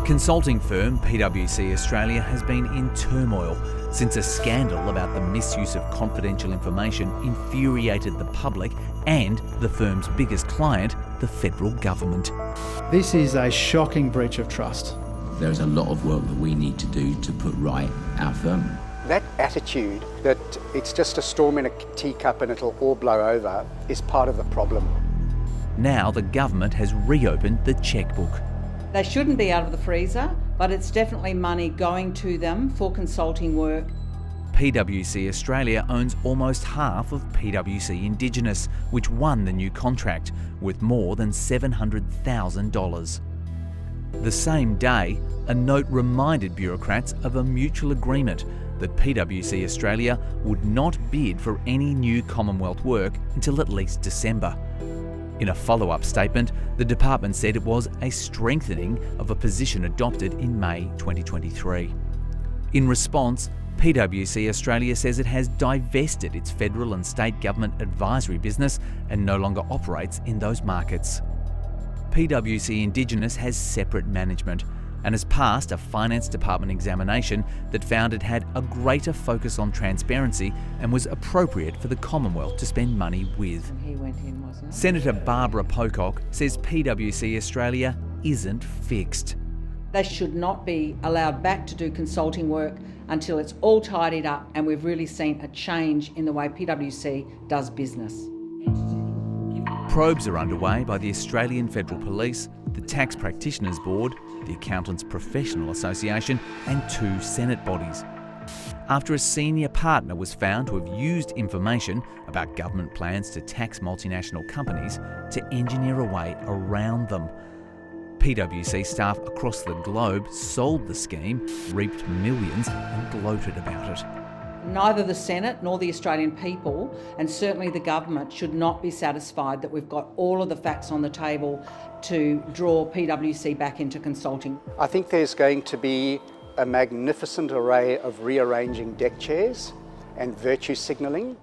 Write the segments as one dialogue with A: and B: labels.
A: Consulting firm PwC Australia has been in turmoil since a scandal about the misuse of confidential information infuriated the public and the firm's biggest client, the federal government.
B: This is a shocking breach of trust.
C: There's a lot of work that we need to do to put right our firm.
D: That attitude that it's just a storm in a teacup and it'll all blow over is part of the problem.
A: Now the government has reopened the chequebook.
E: They shouldn't be out of the freezer, but it's definitely money going to them for consulting work.
A: PwC Australia owns almost half of PwC Indigenous, which won the new contract, worth more than $700,000. The same day, a note reminded bureaucrats of a mutual agreement that PwC Australia would not bid for any new Commonwealth work until at least December. In a follow-up statement, the department said it was a strengthening of a position adopted in May 2023. In response, PwC Australia says it has divested its federal and state government advisory business and no longer operates in those markets. PwC Indigenous has separate management and has passed a Finance Department examination that found it had a greater focus on transparency and was appropriate for the Commonwealth to spend money with.
E: He went in, wasn't it?
A: Senator Barbara Pocock says PwC Australia isn't fixed.
E: They should not be allowed back to do consulting work until it's all tidied up and we've really seen a change in the way PwC does business.
A: Probes are underway by the Australian Federal Police, the Tax Practitioners Board, the Accountants Professional Association and 2 Senate bodies, after a senior partner was found to have used information about government plans to tax multinational companies to engineer a way around them. PwC staff across the globe sold the scheme, reaped millions and gloated about it.
E: Neither the Senate nor the Australian people, and certainly the government, should not be satisfied that we've got all of the facts on the table to draw PwC back into consulting.
D: I think there's going to be a magnificent array of rearranging deck chairs and virtue signalling.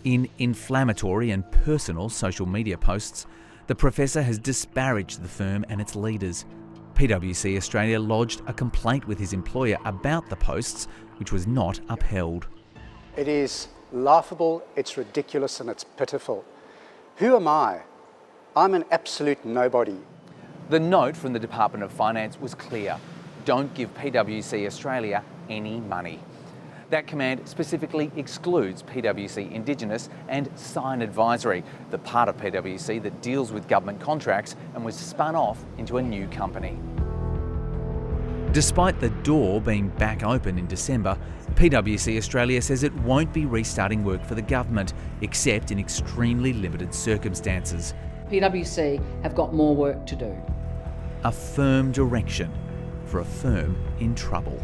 A: In inflammatory and personal social media posts, the professor has disparaged the firm and its leaders. PwC Australia lodged a complaint with his employer about the posts, which was not upheld.
D: It is laughable, it's ridiculous and it's pitiful. Who am I? I'm an absolute nobody.
A: The note from the Department of Finance was clear. Don't give PwC Australia any money. That command specifically excludes PwC Indigenous and Sign Advisory, the part of PwC that deals with government contracts and was spun off into a new company. Despite the door being back open in December, PwC Australia says it won't be restarting work for the government, except in extremely limited circumstances.
E: PwC have got more work to do.
A: A firm direction for a firm in trouble.